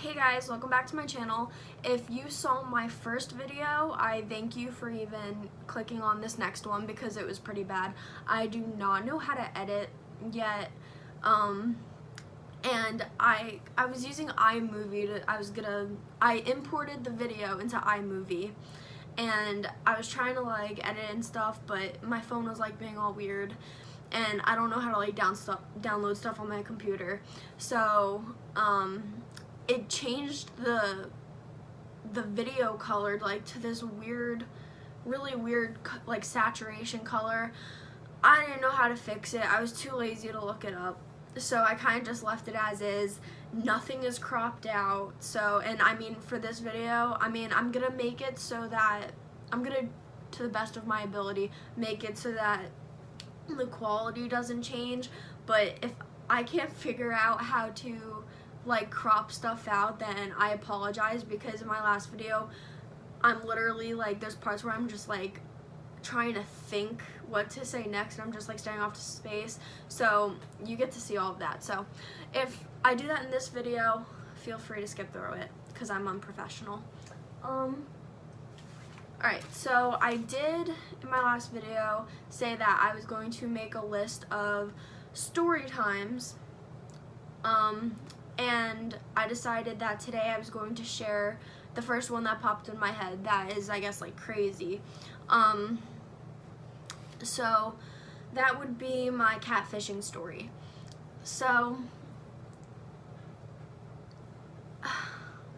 Hey guys, welcome back to my channel. If you saw my first video, I thank you for even clicking on this next one because it was pretty bad. I do not know how to edit yet, and I was using iMovie I imported the video into iMovie, and I was trying to like edit and stuff, but my phone was like being all weird, and I don't know how to like download stuff on my computer. So it changed the video color like to this weird, really weird like saturation color. I didn't know how to fix it. I was too lazy to look it up, so I kind of just left it as is. Nothing is cropped out. So, and I mean, for this video, I mean, I'm gonna make it so that to the best of my ability, make it so that the quality doesn't change. But if I can't figure out how to like crop stuff out, then I apologize, because in my last video I'm literally like, there's parts where I'm just like trying to think what to say next, and I'm just like staring off to space, so you get to see all of that. So if I do that in this video, feel free to skip through it because I'm unprofessional. Alright, so I did in my last video say that I was going to make a list of story times, and I decided that today I was going to share the first one that popped in my head that is, I guess, like crazy. So that would be my catfishing story. So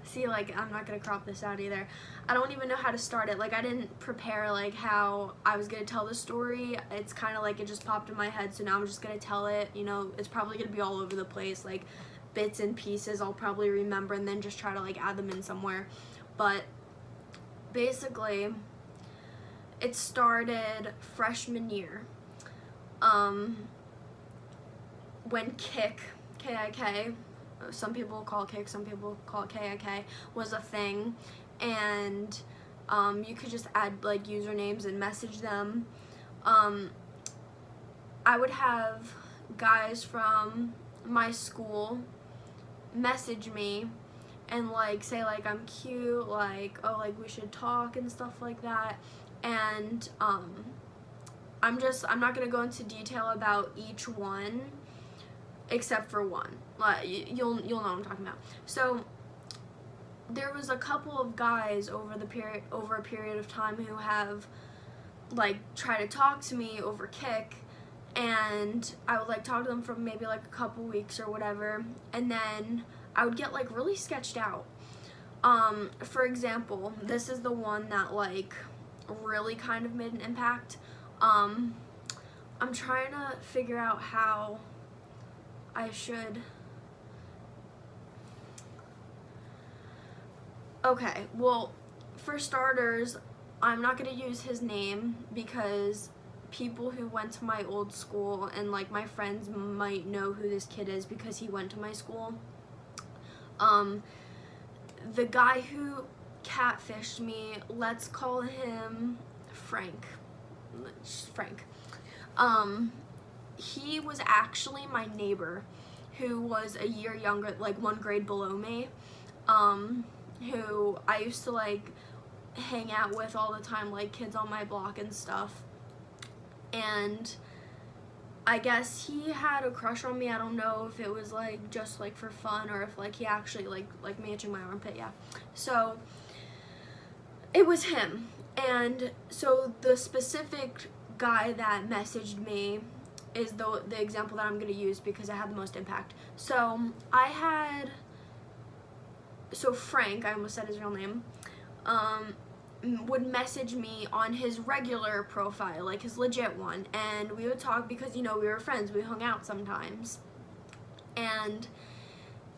see, like, I'm not gonna crop this out either. I don't even know how to start it. Like, I didn't prepare like how I was gonna tell the story. It's kind of like it just popped in my head, so now I'm just gonna tell it. You know, it's probably gonna be all over the place, like bits and pieces I'll probably remember and then just try to like add them in somewhere. But basically it started freshman year, when K-I-K, some people call it Kick, some people call it K-I-K, was a thing, and you could just add like usernames and message them. I would have guys from my school message me and like say like I'm cute, like, oh, like we should talk and stuff like that. And I'm not gonna go into detail about each one except for one. Like, you'll know what I'm talking about. So there was a couple of guys over a period of time who have like tried to talk to me over Kick, and I would like talk to them for maybe like a couple weeks or whatever, and then I would get like really sketched out. For example, this is the one that like really kind of made an impact. I'm trying to figure out how I should. Okay, well, for starters, I'm not gonna use his name because people who went to my old school and like my friends might know who this kid is because he went to my school. The guy who catfished me, let's call him Frank. He was actually my neighbor who was a year younger, like one grade below me, who I used to like hang out with all the time, like kids on my block and stuff. And I guess he had a crush on me. I don't know if it was like just like for fun or if like he actually like me itching my armpit, yeah. So it was him. And so the specific guy that messaged me is the example that I'm gonna use because it had the most impact. So Frank, I almost said his real name, would message me on his regular profile, like his legit one, and we would talk because, you know, we were friends, we hung out sometimes, and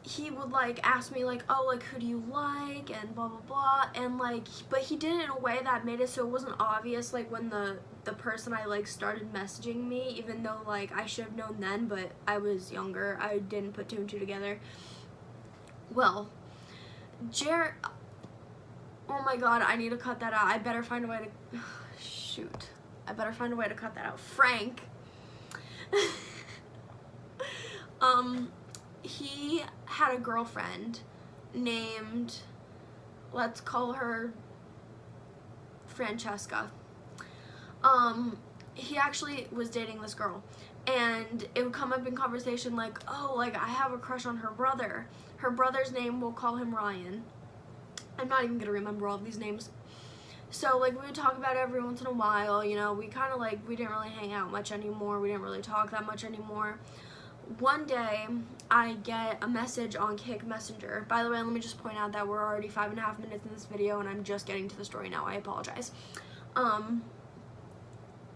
he would like ask me like, oh, like who do you like and blah blah blah, and like, but he did it in a way that made it so it wasn't obvious like when the person I like started messaging me, even though like I should have known then, but I was younger, I didn't put two and two together. Well, oh my god, I need to cut that out. I better find a way to shoot. I better find a way to cut that out. Frank he had a girlfriend named, let's call her Francesca. He actually was dating this girl, and it would come up in conversation like, oh, like, I have a crush on her brother. Her brother's name, we'll call him Ryan. I'm not even gonna remember all of these names. So, like, we would talk about it every once in a while, you know. We kind of, like, we didn't really hang out much anymore. We didn't really talk that much anymore. One day, I get a message on Kik Messenger. By the way, let me just point out that we're already 5.5 minutes in this video, and I'm just getting to the story now. I apologize.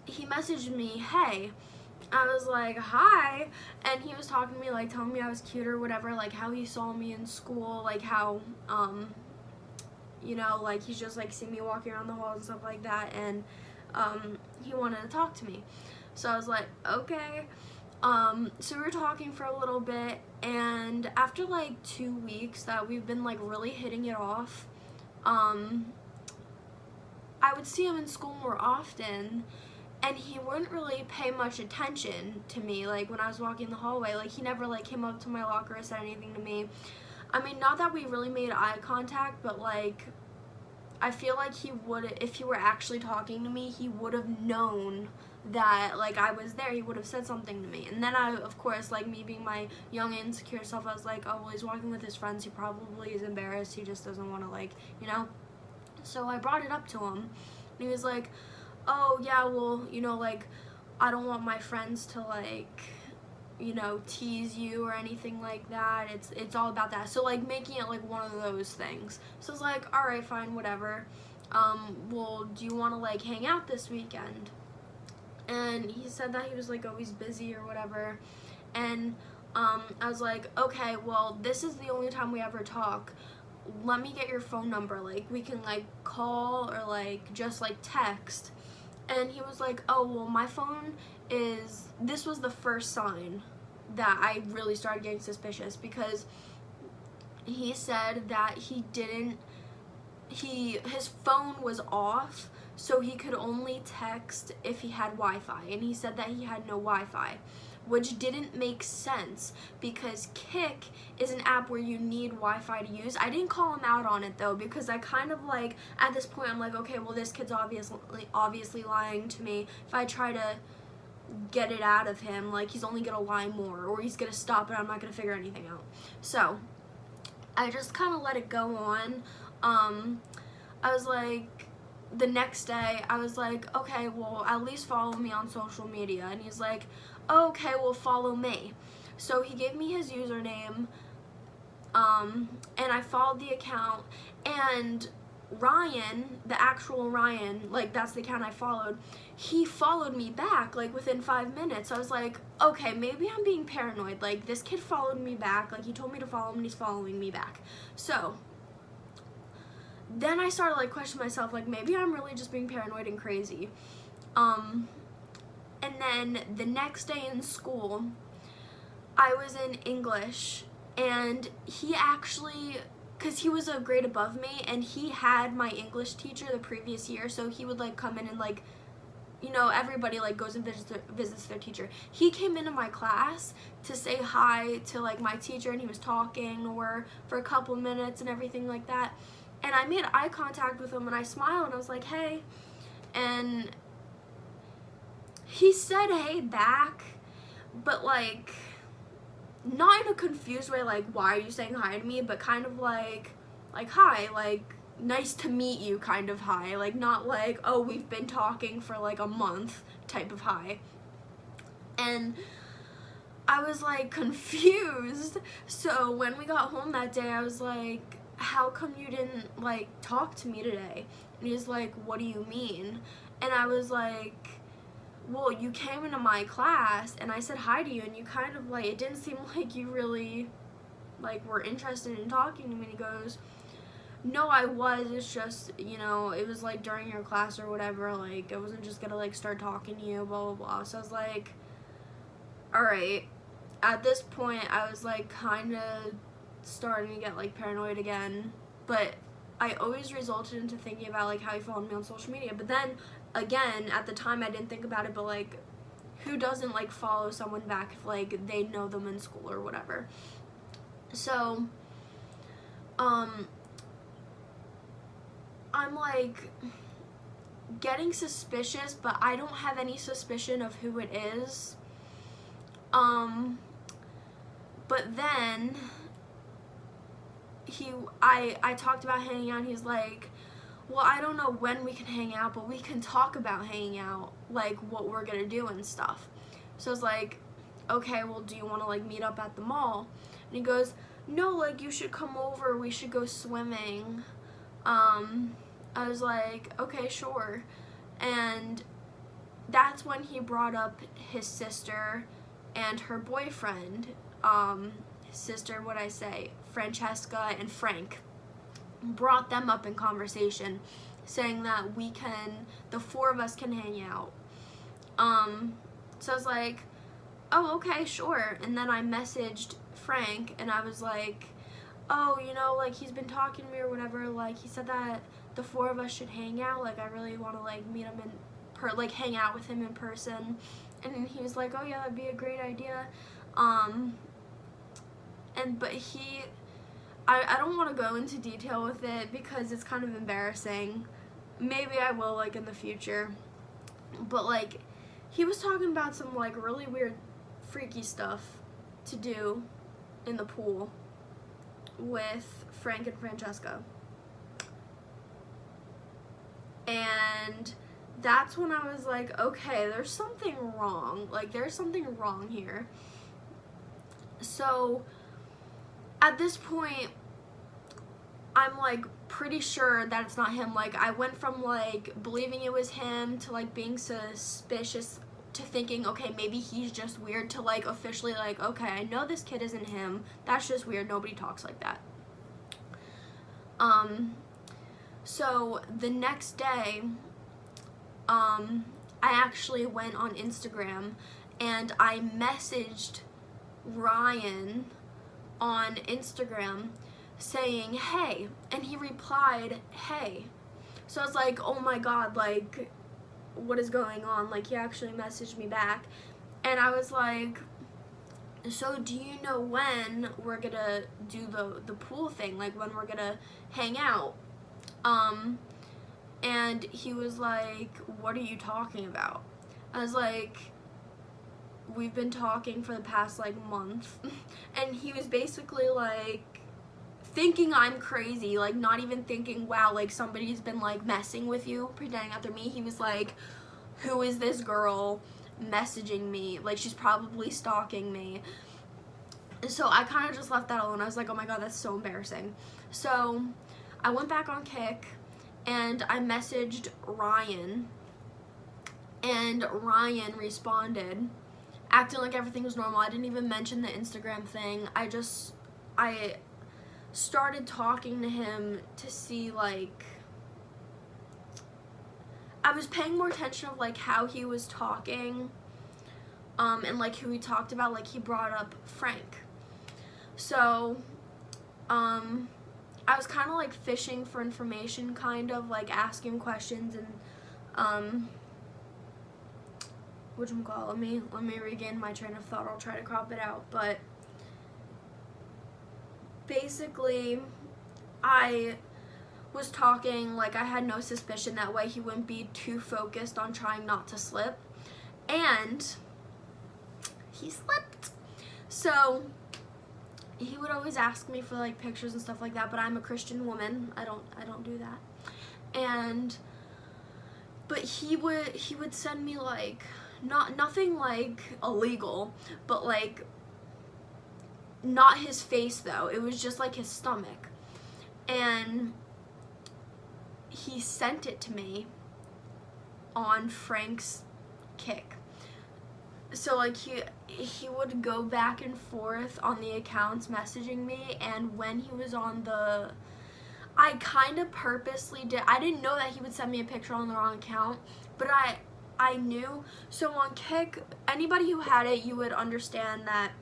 He messaged me, hey. I was like, hi, and he was talking to me, like, telling me I was cute or whatever, like, how he saw me in school, like, how, you know, like, he's just, like, seeing me walking around the halls and stuff like that, and, he wanted to talk to me. So I was like, okay. So we were talking for a little bit, and after, like, 2 weeks that we've been, like, really hitting it off, I would see him in school more often, and he wouldn't really pay much attention to me, like, when I was walking the hallway. Like, he never, like, came up to my locker or said anything to me. I mean, not that we really made eye contact, but, like, I feel like he would, if he were actually talking to me, he would have known that, like, I was there. He would have said something to me. And then I, of course, like, me being my young, insecure self, I was like, oh, well, he's walking with his friends. He probably is embarrassed. He just doesn't want to, like, you know? So I brought it up to him, and he was like, oh, yeah, well, you know, like, I don't want my friends to, like, you know, tease you or anything like that. It's all about that. So, like, making it, like, one of those things. So I was like, all right, fine, whatever. Well, do you want to, like, hang out this weekend? And he said that he was, like, always busy or whatever. And I was like, okay, well, this is the only time we ever talk. Let me get your phone number. Like, we can, like, call or, like, just, like, text. And he was like, oh, well, my phone is, this was the first sign that I really started getting suspicious, because he said that his phone was off, so he could only text if he had Wi-Fi, and he said that he had no Wi-Fi, which didn't make sense, because Kik is an app where you need Wi-Fi to use. I didn't call him out on it, though, because I kind of, like, at this point, I'm like, okay, well, this kid's obviously lying to me. If I try to get it out of him, like, he's only gonna lie more, or he's gonna stop and I'm not gonna figure anything out. So I just kind of let it go on. I was like, the next day, I was like, okay, well, at least follow me on social media. And he's like, oh, okay, well, follow me. So he gave me his username, and I followed the account, and Ryan, the actual Ryan, like, that's the account I followed, he followed me back, like, within 5 minutes. So I was like, okay, maybe I'm being paranoid. Like, this kid followed me back. Like, he told me to follow him, and he's following me back. So then I started, like, questioning myself, like, maybe I'm really just being paranoid and crazy. And then the next day in school, I was in English, and he actually, because he was a grade above me, and he had my English teacher the previous year, so he would, like, come in and, like, you know, everybody, like, goes and visits their teacher. He came into my class to say hi to, like, my teacher, and he was talking for a couple minutes and everything like that. And I made eye contact with him, and I smiled, and I was like, hey. And he said hey back, but, like, not in a confused way, like, why are you saying hi to me, but kind of like hi, like, nice to meet you kind of hi, like, not like, oh, we've been talking for, like, a month type of hi. And I was, like, confused. So when we got home that day, I was like, how come you didn't, like, talk to me today? And he's like, what do you mean? And I was like, well, you came into my class and I said hi to you, and you kind of, like, it didn't seem like you really, like, were interested in talking to me. And he goes, no, I was, it's just, you know, it was, like, during your class or whatever, like, I wasn't just gonna, like, start talking to you, blah, blah, blah. So I was like, alright. At this point, I was, like, kind of starting to get, like, paranoid again, but I always resulted into thinking about, like, how he followed me on social media. But then, again, at the time, I didn't think about it, but, like, who doesn't, like, follow someone back if, like, they know them in school or whatever? So, I'm like getting suspicious, but I don't have any suspicion of who it is. But then I talked about hanging out, and he's like, well, I don't know when we can hang out, but we can talk about hanging out, like what we're gonna do and stuff. So I was like, okay, well, do you want to like meet up at the mall? And he goes, no, like you should come over, we should go swimming. I was like, okay, sure. And that's when he brought up his sister and her boyfriend. His sister, what'd I say, Francesca and Frank, brought them up in conversation, saying that the four of us can hang out. So I was like, oh, okay, sure. And then I messaged Frank, and I was like, oh, you know, like he's been talking to me or whatever, like he said that the four of us should hang out, like I really want to like meet him like hang out with him in person. And then he was like, oh yeah, that'd be a great idea. But I don't want to go into detail with it because it's kind of embarrassing. Maybe I will like in the future. But like he was talking about some like really weird freaky stuff to do in the pool with Frank and Francesca. And that's when I was like, okay, there's something wrong. Like there's something wrong here. So at this point, I'm like pretty sure that it's not him. Like I went from like believing it was him to like being suspicious to thinking, okay, maybe he's just weird, to like officially like, okay, I know this kid isn't him. That's just weird. Nobody talks like that. So the next day, I actually went on Instagram and I messaged Ryan on Instagram saying, hey, and he replied, hey. So I was like, oh my god, like what is going on? Like he actually messaged me back. And I was like, so do you know when we're gonna do the pool thing, like when we're gonna hang out? And he was like, what are you talking about? I was like, we've been talking for the past like month. And he was basically like thinking I'm crazy, like not even thinking, wow, like somebody's been like messing with you, pretending after me. He was like, who is this girl messaging me? Like she's probably stalking me. So I kind of just left that alone. I was like, oh my god, that's so embarrassing. So I went back on Kik and I messaged Ryan, and Ryan responded acting like everything was normal. I didn't even mention the Instagram thing. I started talking to him to see, like, I was paying more attention of like how he was talking, and like who he talked about. Like he brought up Frank. So I was kind of like fishing for information, kind of like asking questions, and whatchamacallit, let me regain my train of thought. I'll try to crop it out. But basically I was talking like I had no suspicion, that way he wouldn't be too focused on trying not to slip, and he slipped. So he would always ask me for like pictures and stuff like that, but I'm a Christian woman. I don't do that. But he would send me like nothing like illegal, but like not his face though. It was just like his stomach. And he sent it to me on Frank's Kik. So like he would go back and forth on the accounts messaging me, and when he was on I kind of purposely did, I didn't know that he would send me a picture on the wrong account, but I knew. So on Kik, anybody who had it, you would understand that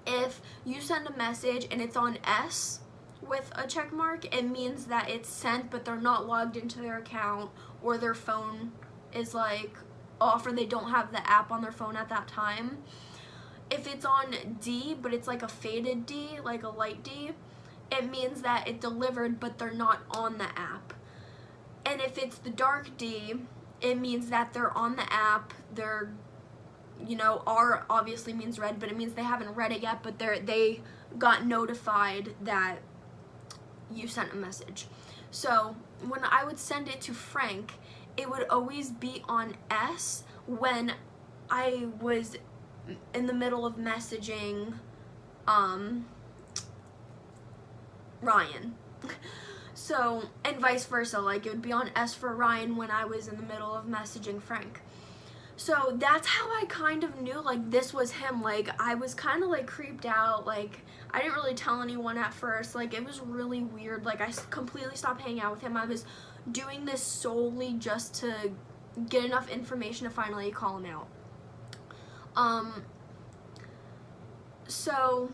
if you send a message and it's on S with a check mark, it means that it's sent, but they're not logged into their account, or their phone is like off, or they don't have the app on their phone at that time. If it's on D, but it's like a faded D, like a light D, it means that it delivered but they're not on the app. And if it's the dark D, it means that they're on the app. They're, you know, R obviously means read, but it means they haven't read it yet, but they got notified that you sent a message. So when I would send it to Frank, it would always be on S when I was in the middle of messaging Ryan. So, and vice versa, like it would be on S for Ryan when I was in the middle of messaging Frank. So that's how I kind of knew like this was him. Like I was kind of like creeped out. Like I didn't really tell anyone at first. Like it was really weird. Like I completely stopped hanging out with him. I was doing this solely just to get enough information to finally call him out. So,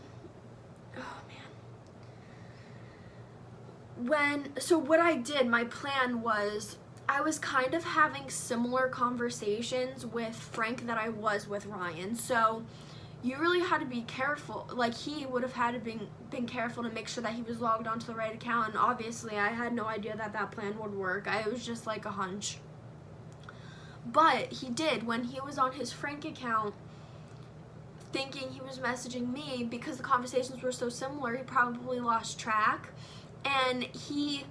oh man. So what I did, my plan was, I was kind of having similar conversations with Frank that I was with Ryan. So you really had to be careful. Like he would have had to been careful to make sure that he was logged onto the right account. And obviously I had no idea that that plan would work. It was just like a hunch. But he did. When he was on his Frank account, thinking he was messaging me, because the conversations were so similar, he probably lost track. And he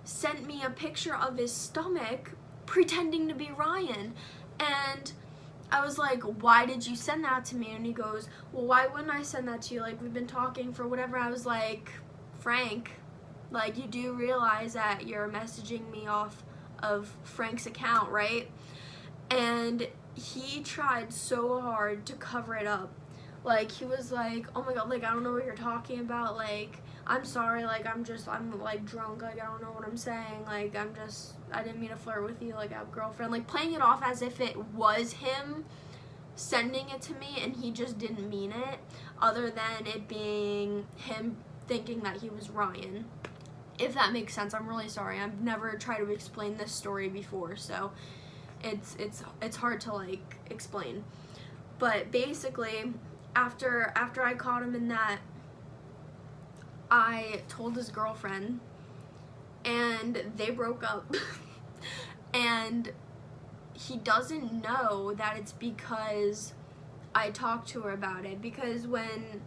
sent me a picture of his stomach pretending to be Ryan. And I was like, why did you send that to me? And he goes, well, why wouldn't I send that to you? Like, we've been talking for whatever. I was like, Frank, like, you do realize that you're messaging me off of Frank's account, right? And he tried so hard to cover it up. Like, he was like, oh my god, like, I don't know what you're talking about, like, I'm sorry, like, I'm like, drunk, like, I don't know what I'm saying, like, I didn't mean to flirt with you, like, I have a girlfriend, like, playing it off as if it was him sending it to me, and he just didn't mean it, other than it being him thinking that he was Ryan. If that makes sense. I'm really sorry. I've never tried to explain this story before, so it's hard to, like, explain. But basically, after I caught him in that, I told his girlfriend, and they broke up. And he doesn't know that it's because I talked to her about it, because when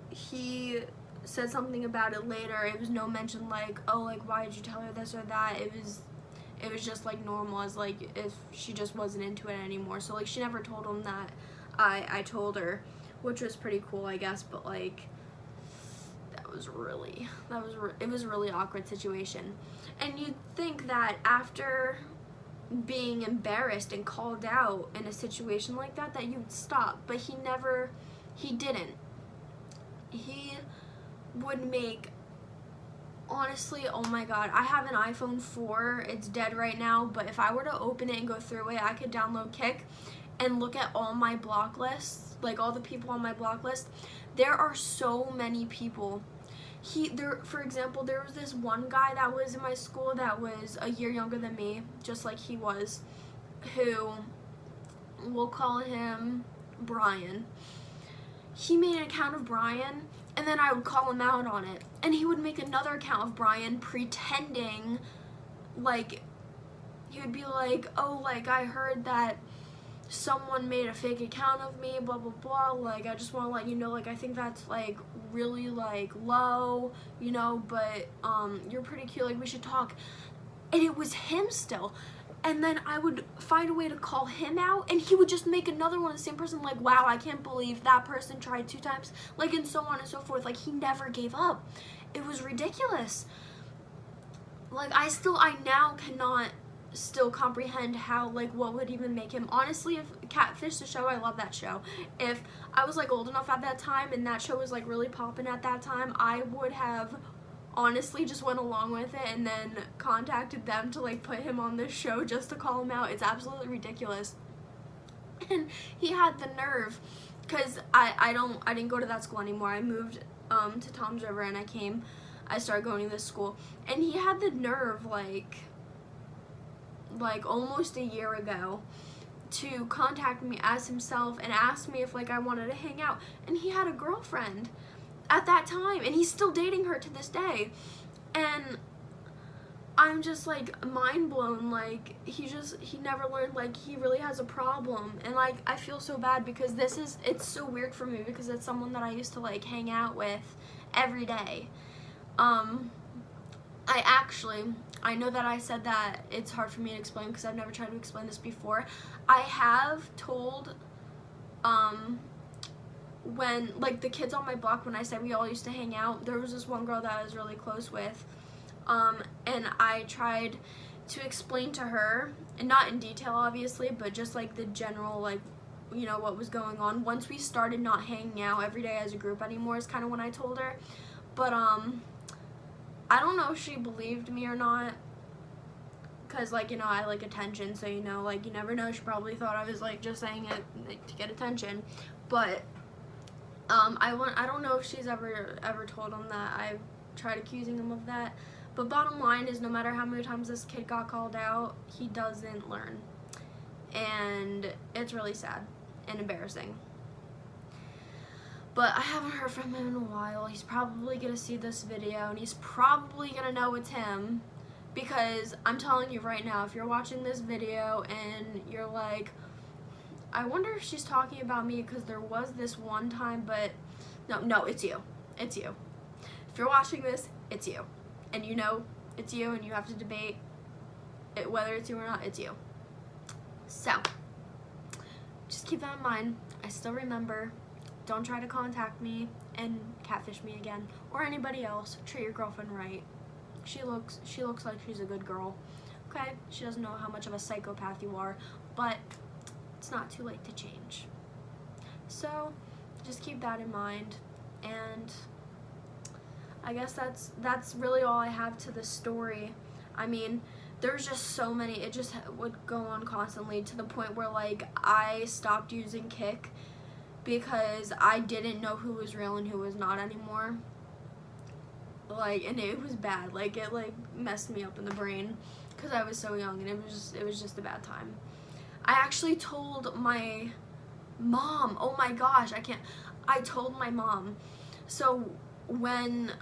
he said something about it later, it was no mention like, oh, like, why did you tell her this or that. It was just like normal, as like if she just wasn't into it anymore. So like she never told him that I told her, which was pretty cool, I guess. But like it was a really awkward situation. And you'd think that after being embarrassed and called out in a situation like that you'd stop, but he didn't. He would make, honestly, oh my god, I have an iPhone 4, it's dead right now, but if I were to open it and go through it, I could download Kik and look at all my block lists, like all the people on my block list. There are so many people. For example, there was this one guy that was in my school that was a year younger than me, just like he was, who, we'll call him Brian. He made an account of Brian, and then I would call him out on it. And he would make another account of Brian pretending, like, he would be like, oh, like, I heard that someone made a fake account of me, blah, blah, blah, like, I just want to let you know, like, I think that's, like, really, like, low, you know, but, you're pretty cute, like, we should talk. And it was him still. And then I would find a way to call him out, and he would just make another one of the same person, like, wow, I can't believe that person tried 2 times, like, and so on and so forth. Like, he never gave up. It was ridiculous. Like, I now cannot still comprehend how, like, what would even make him, honestly, if Catfish, the show, I love that show. If I was, like, old enough at that time, and that show was, like, really popping at that time, I would have honestly just went along with it and then contacted them to, like, put him on this show just to call him out. It's absolutely ridiculous. And he had the nerve, because I didn't go to that school anymore. I moved to Toms River, and I started going to this school, and he had the nerve, like almost a year ago, to contact me as himself and ask me if like I wanted to hang out, and he had a girlfriend at that time, and he's still dating her to this day. And I'm just like mind blown. Like he never learned, like he really has a problem. And like I feel so bad because it's so weird for me because it's someone that I used to like hang out with every day. I know that I said that it's hard for me to explain because I've never tried to explain this before. I have told when like the kids on my block, when I said we all used to hang out, there was this one girl that I was really close with, and I tried to explain to her, and not in detail obviously, but just like the general, like, you know, what was going on. Once we started not hanging out every day as a group anymore is kind of when I told her. But I don't know if she believed me or not, because like, you know, I like attention, so, you know, like you never know, she probably thought I was like just saying it like, to get attention. But I don't know if she's ever told him that I've tried accusing him of that. But bottom line is, no matter how many times this kid got called out, he doesn't learn, and it's really sad and embarrassing. But I haven't heard from him in a while. He's probably gonna see this video, and he's probably gonna know it's him, because I'm telling you right now, if you're watching this video and you're like, I wonder if she's talking about me because there was this one time, but no, it's you. It's you. If you're watching this, it's you. And you know it's you, and you have to debate it, whether it's you or not, it's you. So, just keep that in mind. I still remember, don't try to contact me and catfish me again, or anybody else. Treat your girlfriend right. She looks like she's a good girl. Okay, she doesn't know how much of a psychopath you are, but it's not too late to change. So just keep that in mind, and I guess that's really all I have to this story. I mean, there's just so many. It just would go on constantly, to the point where like I stopped using Kik because I didn't know who was real and who was not anymore. Like, and it was bad. Like, it like messed me up in the brain because I was so young, and it was just a bad time. I actually told my mom. Oh my gosh, I told my mom. So when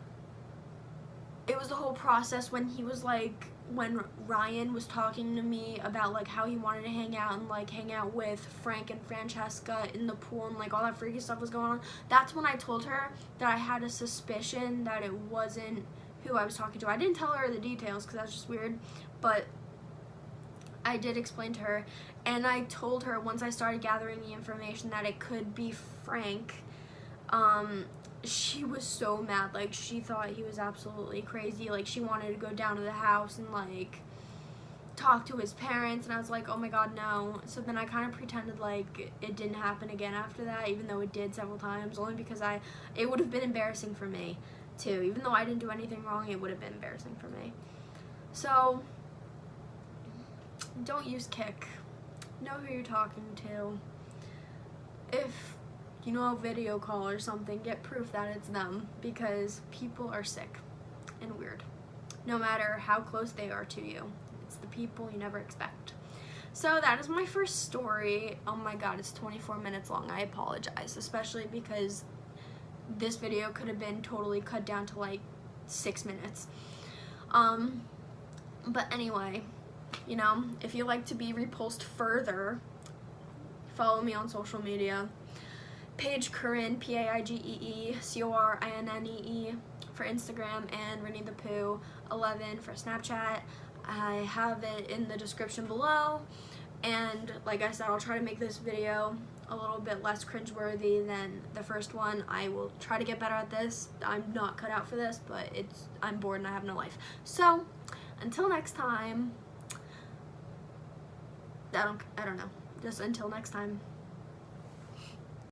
it was the whole process, when he was like, when Ryan was talking to me about like how he wanted to hang out and like hang out with Frank and Francesca in the pool, and like all that freaky stuff was going on, that's when I told her that I had a suspicion that it wasn't who I was talking to. I didn't tell her the details because that's just weird, but I did explain to her, and I told her once I started gathering the information that it could be Frank. She was so mad. Like, she thought he was absolutely crazy. Like, she wanted to go down to the house and like talk to his parents, and I was like, oh my god, no. So then I kind of pretended like it didn't happen again after that, even though it did several times, only because it would have been embarrassing for me too. Even though I didn't do anything wrong, it would have been embarrassing for me. So don't use Kik. Know who you're talking to. If you know, a video call or something, get proof that it's them, because people are sick and weird, no matter how close they are to you. It's the people you never expect. So that is my first story. Oh my god, it's 24 minutes long. I apologize, especially because this video could have been totally cut down to like 6 minutes. But anyway, you know, if you like to be repulsed further, follow me on social media. paigeecorinnee, paigeecorinnee for Instagram, and Winnie the Pooh 11 for Snapchat. I have it in the description below, and like I said, I'll try to make this video a little bit less cringeworthy than the first one. I will try to get better at this. I'm not cut out for this, but I'm bored and I have no life. So until next time, I don't know, just until next time.